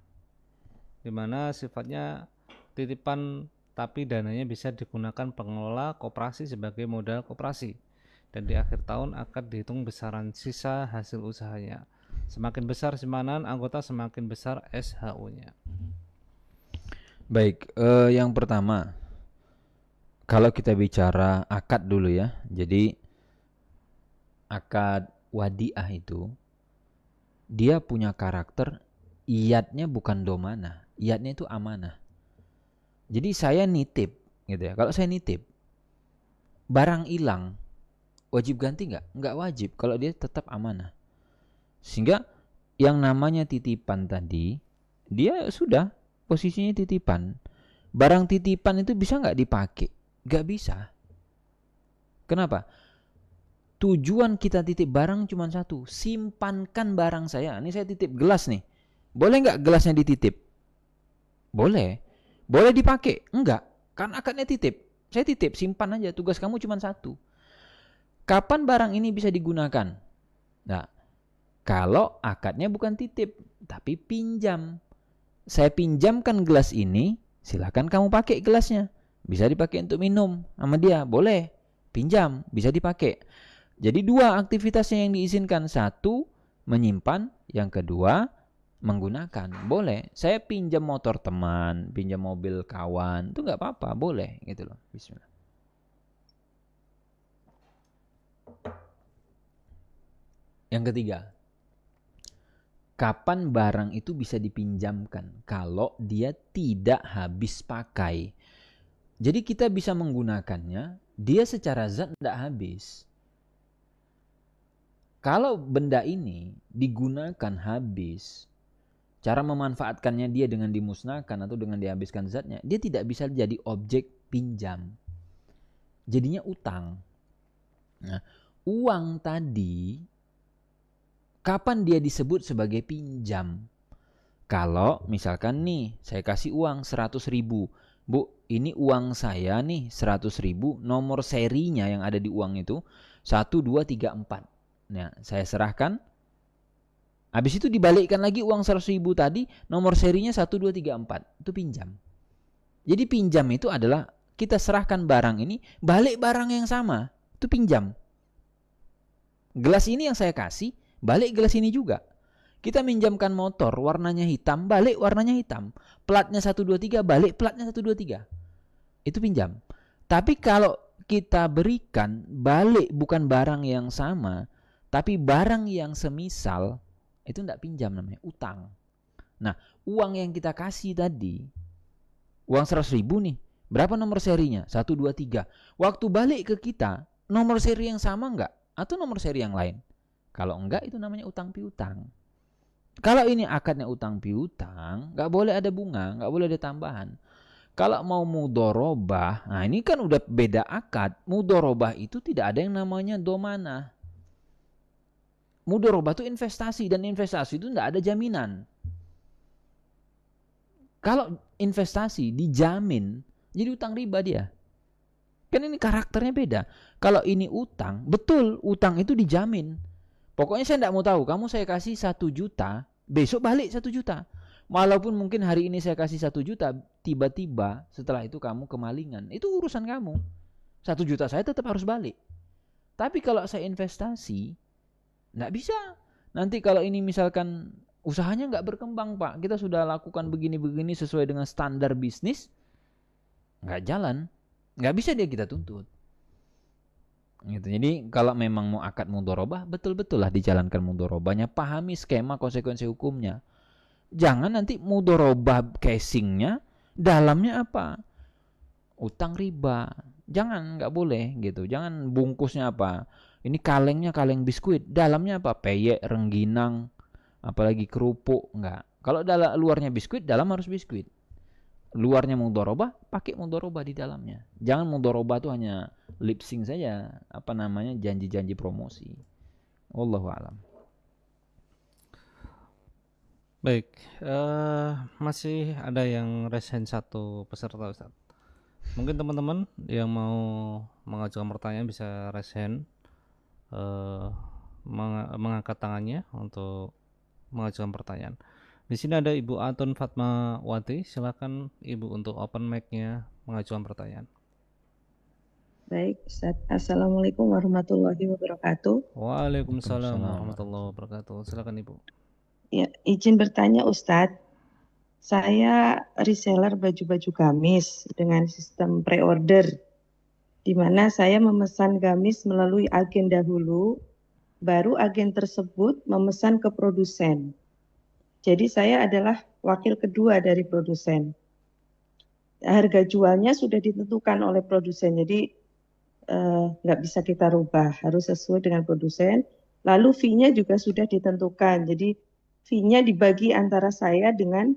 di mana sifatnya titipan tapi dananya bisa digunakan pengelola koperasi sebagai modal koperasi, dan di akhir tahun akan dihitung besaran sisa hasil usahanya. Semakin besar simpanan anggota, semakin besar SHU-nya. Baik, yang pertama, kalau kita bicara akad dulu ya. Jadi akad wadiah itu dia punya karakter iyadnya bukan domanah, iyadnya itu amanah. Jadi saya nitip gitu ya. Kalau saya nitip barang hilang, wajib ganti nggak? Nggak wajib kalau dia tetap amanah. Sehingga yang namanya titipan tadi, dia sudah posisinya titipan. Barang titipan itu bisa nggak dipakai? Nggak bisa. Kenapa? Tujuan kita titip barang cuma satu, simpankan barang saya. Ini saya titip gelas nih. Boleh nggak gelasnya dititip? Boleh. Boleh dipakai? Enggak. Kan akadnya titip. Saya titip, simpan aja. Tugas kamu cuma satu. Kapan barang ini bisa digunakan? Nah, kalau akadnya bukan titip, tapi pinjam. Saya pinjamkan gelas ini, silakan kamu pakai gelasnya. Bisa dipakai untuk minum sama dia, boleh. Pinjam, bisa dipakai. Jadi 2 aktivitasnya yang diizinkan. 1 menyimpan, yang kedua menggunakan. Boleh. Saya pinjam motor teman, pinjam mobil kawan, itu nggak apa-apa, boleh gitu loh. Bismillah. Yang ketiga, kapan barang itu bisa dipinjamkan? Kalau dia tidak habis pakai. Jadi kita bisa menggunakannya, dia secara zat tidak habis. Kalau benda ini digunakan habis, cara memanfaatkannya dia dengan dimusnahkan atau dengan dihabiskan zatnya, dia tidak bisa jadi objek pinjam. Jadinya utang. Nah, uang tadi, kapan dia disebut sebagai pinjam? Kalau misalkan nih, saya kasih uang 100.000. Bu, ini uang saya nih 100.000, nomor serinya yang ada di uang itu 1234. Nah, saya serahkan. Habis itu dibalikkan lagi uang 100.000 tadi, nomor serinya 1234. Itu pinjam. Jadi pinjam itu adalah kita serahkan barang ini, balik barang yang sama. Itu pinjam. Gelas ini yang saya kasih, balik gelas ini juga. Kita minjamkan motor, warnanya hitam, balik warnanya hitam. Platnya 123, balik platnya 123. Itu pinjam. Tapi kalau kita berikan balik bukan barang yang sama, tapi barang yang semisal, itu tidak pinjam namanya, utang. Nah, uang yang kita kasih tadi, uang 100.000 nih, berapa nomor serinya? 123. Waktu balik ke kita, nomor seri yang sama enggak? Atau nomor seri yang lain? Kalau enggak, itu namanya utang piutang. Kalau ini akadnya utang piutang, enggak boleh ada bunga, enggak boleh ada tambahan. Kalau mau mudorobah, nah ini kan udah beda akad. Mudorobah itu tidak ada yang namanya domanah. Mudorobah itu investasi, dan investasi itu tidak ada jaminan. Kalau investasi dijamin, jadi utang riba dia. Kan ini karakternya beda. Kalau ini utang, betul utang itu dijamin. Pokoknya saya tidak mau tahu, kamu saya kasih 1 juta, besok balik 1 juta. Walaupun mungkin hari ini saya kasih 1 juta, tiba-tiba setelah itu kamu kemalingan. Itu urusan kamu. 1 juta saya tetap harus balik. Tapi kalau saya investasi, nggak bisa. Nanti kalau ini misalkan usahanya nggak berkembang, Pak, kita sudah lakukan begini-begini sesuai dengan standar bisnis, nggak jalan, nggak bisa dia kita tuntut. Gitu. Jadi kalau memang mau akad mudorobah, betul-betul lah dijalankan mudorobahnya, pahami skema konsekuensi hukumnya. Jangan nanti mudorobah casingnya, dalamnya apa? Utang riba. Jangan, nggak boleh gitu. Jangan bungkusnya apa? Ini kalengnya kaleng biskuit, dalamnya apa? Peyek, rengginang, apalagi kerupuk, enggak. Kalau dalam luarnya biskuit, dalam harus biskuit. Luarnya mudorobah, pakai mudorobah di dalamnya. Jangan mudorobah itu hanya lip sync saja, apa namanya, janji-janji promosi. Wallahu a'lam. Baik, masih ada yang raise hand satu peserta, Ustaz. Mungkin teman-teman yang mau mengajukan pertanyaan bisa raise hand, mengangkat tangannya untuk mengajukan pertanyaan. Di sini ada Ibu Atun Fatmawati, silakan Ibu untuk open mic-nya mengajukan pertanyaan. Baik, Ustaz. Assalamualaikum warahmatullahi wabarakatuh. Waalaikumsalam warahmatullahi wabarakatuh. Silakan Ibu. Ya, izin bertanya Ustadz. Saya reseller baju-baju gamis dengan sistem pre-order, di mana saya memesan gamis melalui agen dahulu, baru agen tersebut memesan ke produsen. Jadi saya adalah wakil kedua dari produsen. Harga jualnya sudah ditentukan oleh produsen, jadi nggak bisa kita rubah, harus sesuai dengan produsen. Lalu fee-nya juga sudah ditentukan, jadi fee-nya dibagi antara saya dengan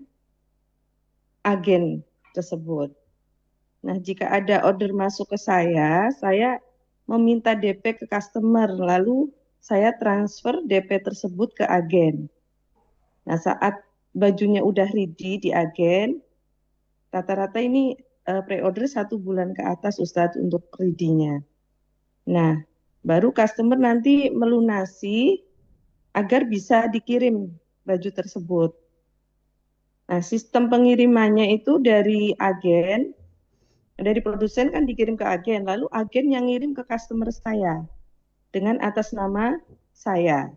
agen tersebut. Nah, jika ada order masuk ke saya meminta DP ke customer, lalu saya transfer DP tersebut ke agen. Nah, saat bajunya udah ready di agen, rata-rata ini pre-order 1 bulan ke atas Ustadz untuk ready-nya. Nah, baru customer nanti melunasi agar bisa dikirim baju tersebut. Nah, sistem pengirimannya itu dari agen, dari produsen kan dikirim ke agen, lalu agen yang ngirim ke customer saya. dengan atas nama saya.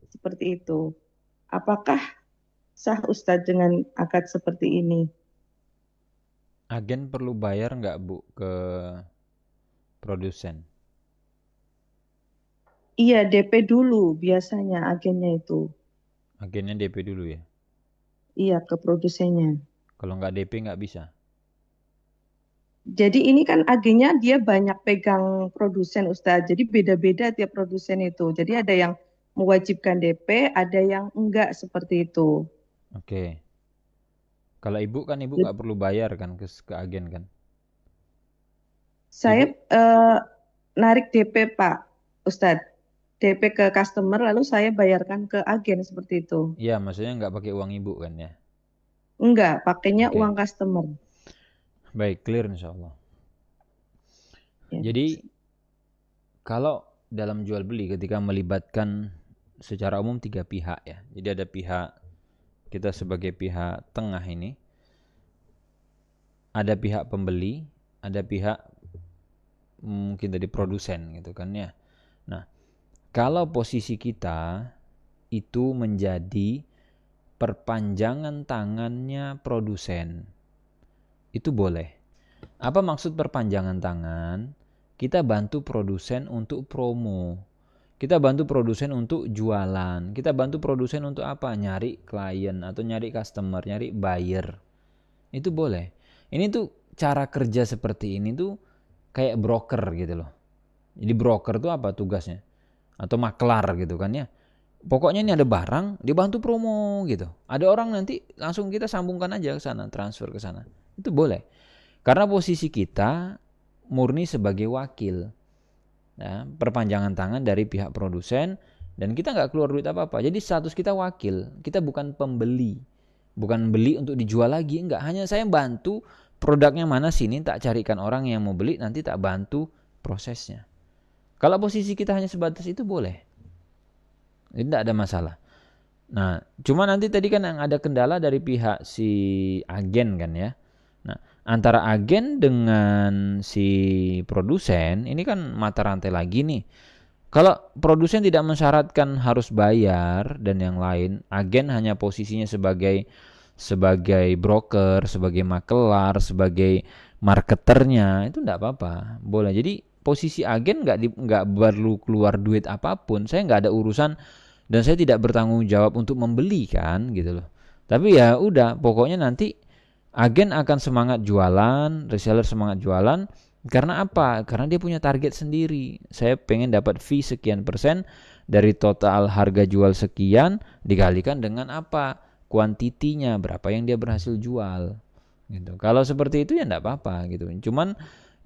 Seperti itu. Apakah sah Ustadz dengan akad seperti ini? Agen perlu bayar nggak Bu ke produsen? Iya, DP dulu biasanya agennya itu. Agennya DP dulu ya? Iya, ke produsennya. Kalau nggak DP nggak bisa? Jadi ini kan agennya dia banyak pegang produsen Ustadz. Jadi beda-beda tiap produsen itu. Jadi ada yang mewajibkan DP, ada yang enggak seperti itu. Oke. Kalau Ibu kan Ibu Jadi nggak perlu bayar kan ke agen kan? saya Ibu narik DP Pak Ustadz. DP ke customer lalu saya bayarkan ke agen seperti itu. ya maksudnya nggak pakai uang Ibu kan ya? Enggak, pakainya Oke. uang customer. Baik, clear insya Allah. Ya. Jadi kalau dalam jual beli ketika melibatkan secara umum 3 pihak ya. Jadi ada pihak kita sebagai pihak tengah ini, ada pihak pembeli, ada pihak mungkin dari produsen gitu kan ya. Nah, kalau posisi kita itu menjadi perpanjangan tangannya produsen, itu boleh. Apa maksud perpanjangan tangan? Kita bantu produsen untuk promo. Kita bantu produsen untuk jualan. Kita bantu produsen untuk apa? Nyari klien atau nyari customer, nyari buyer. Itu boleh. Ini tuh cara kerja seperti ini tuh kayak broker gitu loh. Jadi broker tuh apa tugasnya? Atau maklar gitu kan ya. Pokoknya ini ada barang, dibantu promo gitu. Ada orang nanti langsung kita sambungkan aja ke sana, transfer ke sana. Itu boleh. Karena posisi kita murni sebagai wakil. Ya, perpanjangan tangan dari pihak produsen dan kita nggak keluar duit apa-apa. Jadi status kita wakil, kita bukan pembeli. Bukan beli untuk dijual lagi, enggak. Hanya saya bantu produknya mana sini, tak carikan orang yang mau beli, nanti tak bantu prosesnya. Kalau posisi kita hanya sebatas itu boleh. Tidak ada masalah. Nah, cuma nanti tadi kan yang ada kendala dari pihak si agen kan ya. Nah, antara agen dengan si produsen ini kan mata rantai lagi nih. Kalau produsen tidak mensyaratkan harus bayar dan yang lain, agen hanya posisinya sebagai broker, sebagai makelar, sebagai marketernya, itu enggak apa-apa. Boleh. Jadi posisi agen nggak perlu keluar duit apapun. Saya nggak ada urusan dan saya tidak bertanggung jawab untuk membeli kan gitu loh. Tapi ya udah, pokoknya nanti agen akan semangat jualan, reseller semangat jualan. Karena apa? Karena dia punya target sendiri. Saya pengen dapat fee sekian persen dari total harga jual sekian dikalikan dengan apa? Kuantitinya, berapa yang dia berhasil jual. Gitu. Kalau seperti itu ya enggak apa-apa gitu. Cuman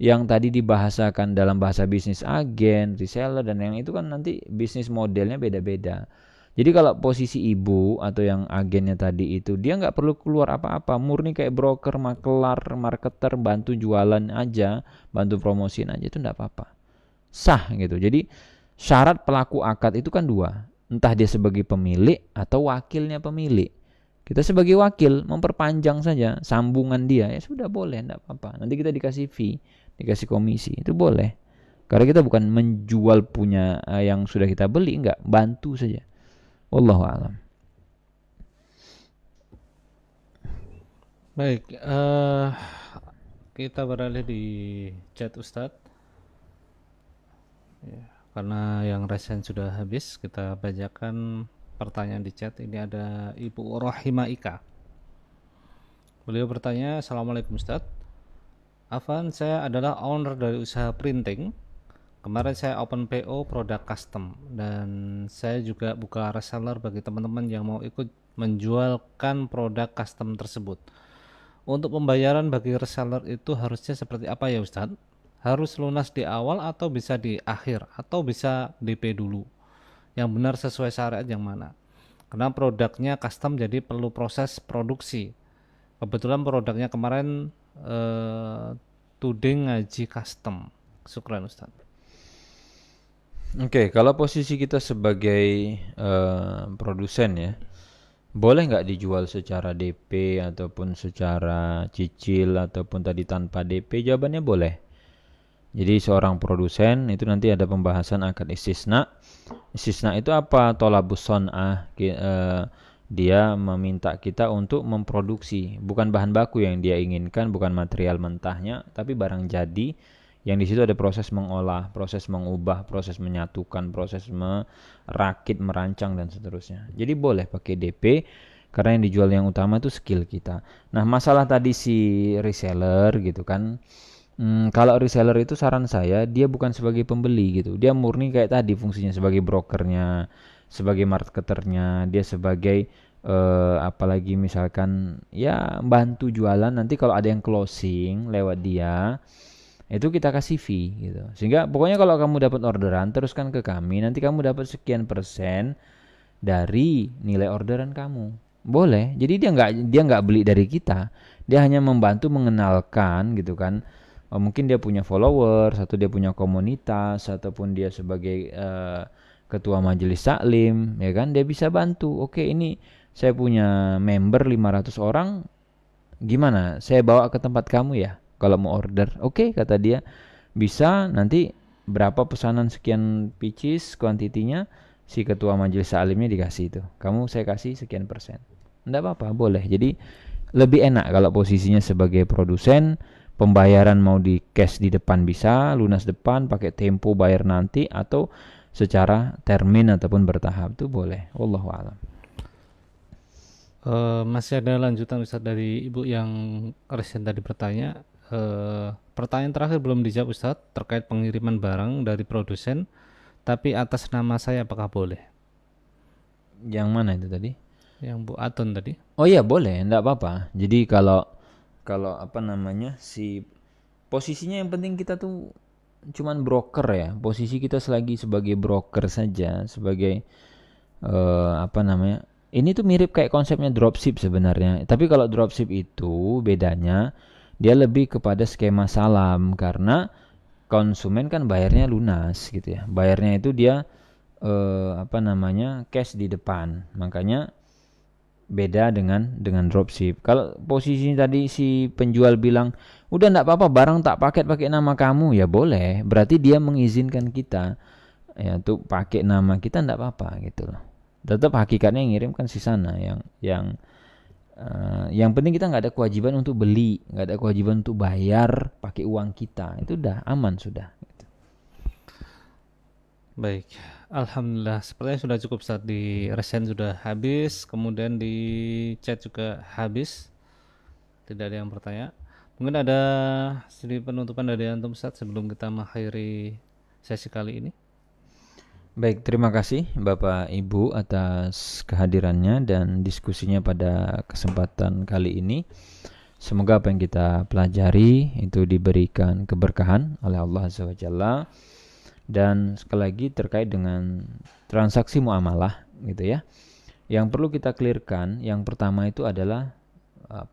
yang tadi dibahasakan dalam bahasa bisnis agen, reseller dan yang itu kan nanti bisnis modelnya beda-beda. Jadi kalau posisi ibu atau yang agennya tadi itu dia nggak perlu keluar apa-apa, murni kayak broker, makelar, marketer, bantu jualan aja, bantu promosiin aja itu nggak apa-apa, sah gitu. Jadi syarat pelaku akad itu kan dua, entah dia sebagai pemilik atau wakilnya pemilik. Kita sebagai wakil memperpanjang saja sambungan dia ya sudah boleh, nggak apa-apa. Nanti kita dikasih fee, dikasih komisi itu boleh. Karena kita bukan menjual punya yang sudah kita beli, enggak, bantu saja. Wallahu a'lam. Baik, kita beralih di chat Ustadz. Ya, karena yang resen sudah habis, kita bacakan pertanyaan di chat. Ini ada Ibu Rohima Ika. Beliau bertanya, Assalamualaikum Ustadz. Afan, saya adalah owner dari usaha printing. Kemarin saya open PO produk custom dan saya juga buka reseller bagi teman-teman yang mau ikut menjualkan produk custom tersebut. Untuk pembayaran bagi reseller itu harusnya seperti apa ya Ustadz? Harus lunas di awal atau bisa di akhir atau bisa DP dulu? Yang benar sesuai syariat yang mana? Karena produknya custom jadi perlu proses produksi. Kebetulan produknya kemarin tuding ngaji custom. Syukran Ustadz. Oke, kalau posisi kita sebagai produsen ya, boleh nggak dijual secara DP ataupun secara cicil ataupun tadi tanpa DP? Jawabannya boleh. Jadi seorang produsen itu nanti ada pembahasan akad istisna. Istisna itu apa? Tolabus son'ah. Dia meminta kita untuk memproduksi, bukan bahan baku yang dia inginkan, bukan material mentahnya, tapi barang jadi yang di situ ada proses mengolah, proses mengubah, proses menyatukan, proses merakit, merancang dan seterusnya. Jadi boleh pakai DP karena yang dijual yang utama itu skill kita. Nah, masalah tadi si reseller gitu kan. Kalau reseller itu saran saya dia bukan sebagai pembeli gitu. Dia murni kayak tadi fungsinya sebagai brokernya, sebagai marketernya, dia sebagai apalagi misalkan ya bantu jualan, nanti kalau ada yang closing lewat dia itu kita kasih fee gitu. Sehingga pokoknya kalau kamu dapat orderan teruskan ke kami, nanti kamu dapat sekian persen dari nilai orderan kamu. Boleh. Jadi dia nggak beli dari kita. Dia hanya membantu mengenalkan gitu kan. Mungkin dia punya followers atau dia punya komunitas ataupun dia sebagai ketua majelis taklim ya kan, dia bisa bantu. Oke, ini saya punya member 500 orang, gimana saya bawa ke tempat kamu ya kalau mau order. Oke, kata dia, bisa. Nanti berapa pesanan sekian pieces kuantitinya, si ketua majelis taklimnya dikasih itu, kamu saya kasih sekian persen. Enggak apa-apa, boleh. Jadi lebih enak kalau posisinya sebagai produsen. Pembayaran mau di cash di depan bisa, lunas depan, pakai tempo bayar nanti, atau secara termin ataupun bertahap itu boleh. Wallahu a'lam. Masih ada lanjutan Ustaz dari Ibu yang resen tadi bertanya. Pertanyaan terakhir belum dijawab Ustaz, terkait pengiriman barang dari produsen tapi atas nama saya, apakah boleh? Yang mana itu tadi? Yang Bu Atun tadi. Oh iya, boleh, enggak apa-apa. Jadi kalau apa namanya, si posisinya yang penting kita tuh cuman broker ya. Posisi kita selagi sebagai broker saja, sebagai apa namanya, ini tuh mirip kayak konsepnya dropship sebenarnya. Tapi kalau dropship itu bedanya dia lebih kepada skema salam, karena konsumen kan bayarnya lunas gitu ya. Bayarnya itu dia apa namanya, cash di depan. Makanya beda dengan dropship. Kalau posisi tadi si penjual bilang, udah enggak apa-apa barang tak pakai nama kamu, ya boleh. Berarti dia mengizinkan kita ya untuk pakai nama kita, enggak apa-apa gitu loh. Tetap hakikatnya yang ngirim kan si sana, yang penting kita nggak ada kewajiban untuk beli, nggak ada kewajiban untuk bayar pakai uang kita. Itu udah aman sudah gitu. Baik, alhamdulillah sepertinya sudah cukup. Saat di resen sudah habis, kemudian di chat juga habis, tidak ada yang bertanya. Mungkin ada sedikit penutupan dari antum Ustaz sebelum kita mengakhiri sesi kali ini. Baik, terima kasih Bapak Ibu atas kehadirannya dan diskusinya pada kesempatan kali ini. Semoga apa yang kita pelajari itu diberikan keberkahan oleh Allah Azza wa Jalla. Dan sekali lagi terkait dengan transaksi muamalah gitu ya, yang perlu kita clearkan, yang pertama itu adalah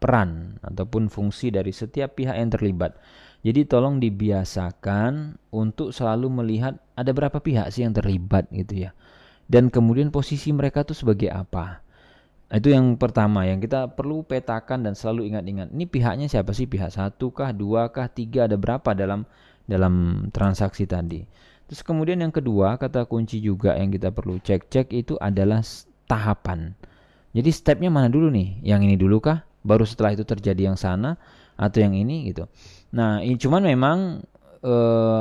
peran ataupun fungsi dari setiap pihak yang terlibat. Jadi tolong dibiasakan untuk selalu melihat ada berapa pihak sih yang terlibat gitu ya, dan kemudian posisi mereka tuh sebagai apa. Itu yang pertama yang kita perlu petakan dan selalu ingat-ingat, ini pihaknya siapa sih, pihak satu kah, dua kah, tiga, ada berapa dalam transaksi tadi. Terus kemudian yang kedua, kata kunci juga yang kita perlu cek itu adalah tahapan. Jadi stepnya mana dulu nih, yang ini dulu kah, baru setelah itu terjadi yang sana, atau yang ini gitu. Nah, ini cuman memang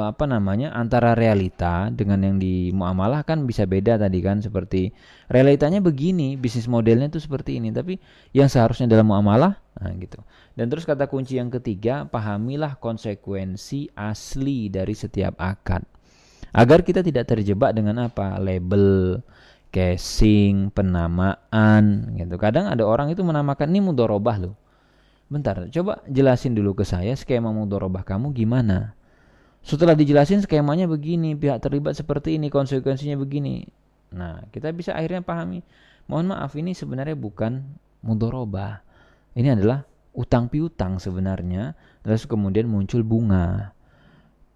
apa namanya, antara realita dengan yang di muamalah kan bisa beda tadi kan, seperti realitanya begini, bisnis modelnya tuh seperti ini, tapi yang seharusnya dalam muamalah gitu. Dan terus kata kunci yang ketiga, pahamilah konsekuensi asli dari setiap akad, agar kita tidak terjebak dengan apa, label, casing, penamaan gitu. Kadang ada orang itu menamakan ini mudharabah loh. Bentar, coba jelasin dulu ke saya skema mudharabah kamu gimana. Setelah dijelasin skemanya begini, pihak terlibat seperti ini, konsekuensinya begini. Nah, kita bisa akhirnya pahami, mohon maaf ini sebenarnya bukan mudharabah. Ini adalah utang piutang sebenarnya, terus kemudian muncul bunga.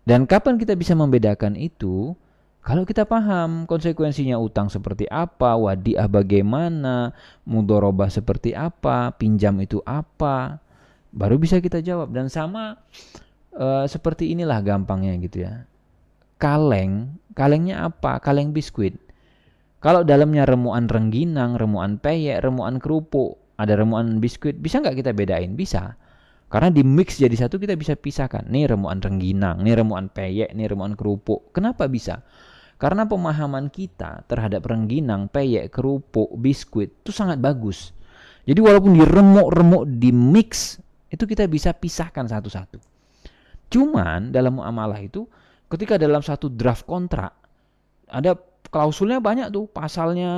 Dan kapan kita bisa membedakan itu? Kalau kita paham konsekuensinya, utang seperti apa, wadiah bagaimana, mudharabah seperti apa, pinjam itu apa, baru bisa kita jawab. Dan sama Seperti inilah gampangnya gitu ya. Kalengnya apa? Kaleng biskuit. Kalau dalamnya remuan rengginang, remuan peyek, remuan kerupuk, ada remuan biskuit, bisa nggak kita bedain? Bisa. Karena di mix jadi satu kita bisa pisahkan. Nih remuan rengginang, nih remuan peyek, nih remuan kerupuk. Kenapa bisa? Karena pemahaman kita terhadap rengginang, peyek, kerupuk, biskuit itu sangat bagus. Jadi walaupun diremuk-remuk, di mix, itu kita bisa pisahkan satu-satu. Cuman dalam muamalah itu, ketika dalam satu draft kontrak, ada klausulnya banyak tuh, pasalnya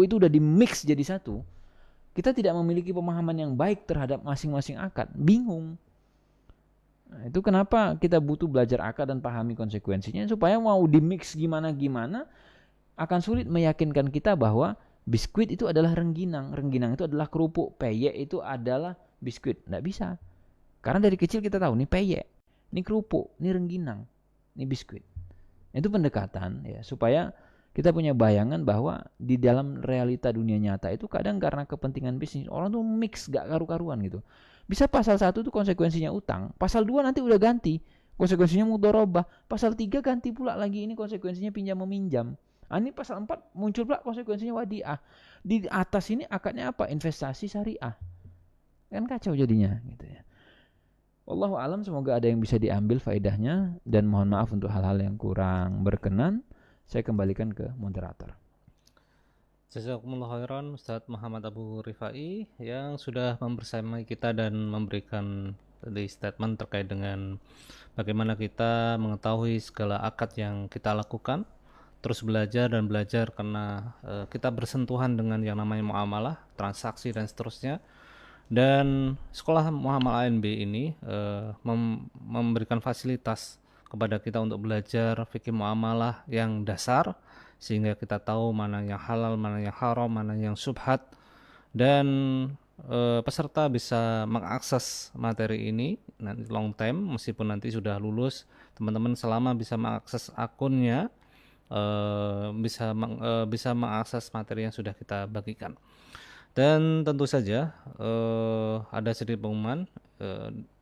itu udah di mix jadi satu. Kita tidak memiliki pemahaman yang baik terhadap masing-masing akad, bingung. Nah, itu kenapa kita butuh belajar akad dan pahami konsekuensinya, supaya mau di mix gimana-gimana akan sulit meyakinkan kita bahwa biskuit itu adalah rengginang, rengginang itu adalah kerupuk, peyek itu adalah biskuit. Nggak bisa. Karena dari kecil kita tahu, nih peyek, nih kerupuk, nih rengginang, nih biskuit. Itu pendekatan ya, supaya kita punya bayangan bahwa di dalam realita dunia nyata itu kadang karena kepentingan bisnis, orang tuh mix gak karu-karuan gitu. Bisa pasal 1 tuh konsekuensinya utang, pasal 2 nanti udah ganti, konsekuensinya mudharabah, pasal 3 ganti pula lagi, ini konsekuensinya pinjam meminjam. Ini pasal 4 muncul pula konsekuensinya wadiah. Di atas ini akadnya apa? Investasi syariah. Kan kacau jadinya gitu ya. Wallahu alam, semoga ada yang bisa diambil faedahnya, dan mohon maaf untuk hal-hal yang kurang berkenan. Saya kembalikan ke moderator. Jazakumullah khairan Ustadz Muhammad Abu Rifai yang sudah membersamai kita dan memberikan tadi statement terkait dengan bagaimana kita mengetahui segala akad yang kita lakukan, terus belajar dan belajar karena kita bersentuhan dengan yang namanya muamalah, transaksi dan seterusnya. Dan sekolah muamalah ANB ini memberikan fasilitas kepada kita untuk belajar fikih muamalah yang dasar, sehingga kita tahu mana yang halal, mana yang haram, mana yang syubhat, dan peserta bisa mengakses materi ini nanti long time, meskipun nanti sudah lulus, teman-teman selama bisa mengakses akunnya, bisa mengakses materi yang sudah kita bagikan. Dan tentu saja ada sedikit pengumuman,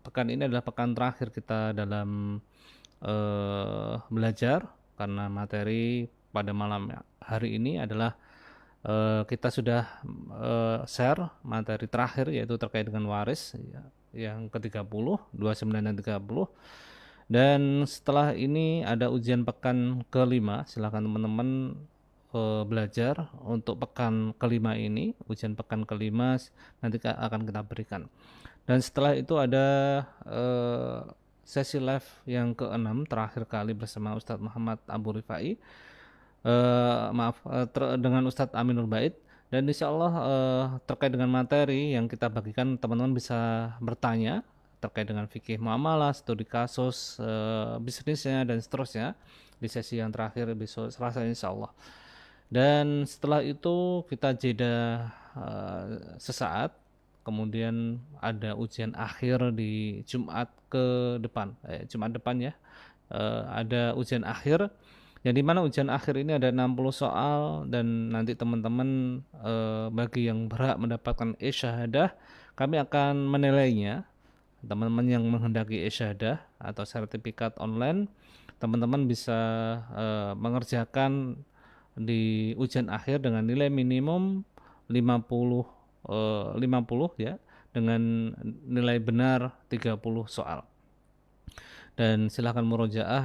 pekan ini adalah pekan terakhir kita dalam belajar, karena materi pada malam hari ini adalah kita sudah share materi terakhir, yaitu terkait dengan waris yang ke-30, 29 dan 30. Dan setelah ini ada ujian pekan ke-5. Silakan teman-teman belajar untuk pekan ke-5 ini, ujian pekan ke-5 nanti akan kita berikan. Dan setelah itu ada sesi live yang ke-6 terakhir kali bersama Ustadz Muhammad Abu Rifai, dengan Ustadz Aminul Bait. Dan insya Allah terkait dengan materi yang kita bagikan, teman-teman bisa bertanya terkait dengan fikih muamalah, studi kasus, bisnisnya dan seterusnya di sesi yang terakhir besok Selasa insya Allah. Dan setelah itu kita jeda sesaat, kemudian ada ujian akhir di Jumat Jumat depan ya, ada ujian akhir, yang dimana ujian akhir ini ada 60 soal, dan nanti teman-teman bagi yang berhak mendapatkan isyahadah, kami akan menilainya. Teman-teman yang menghendaki isyahadah atau sertifikat online, teman-teman bisa mengerjakan di ujian akhir dengan nilai minimum 50 ya, dengan nilai benar 30 soal. Dan silakan murojaah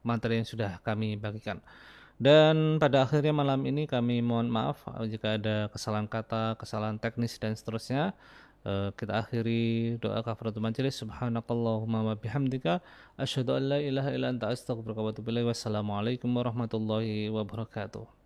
materi yang sudah kami bagikan. Dan pada akhirnya malam ini kami mohon maaf jika ada kesalahan kata, kesalahan teknis dan seterusnya. Kita akhiri doa kafaratul majelis. Subhanakallahumma wa bihamdika asyhadu an la ilaha illa anta astaghfiruka wa atubu ilaik. Wassalamualaikum warahmatullahi wabarakatuh.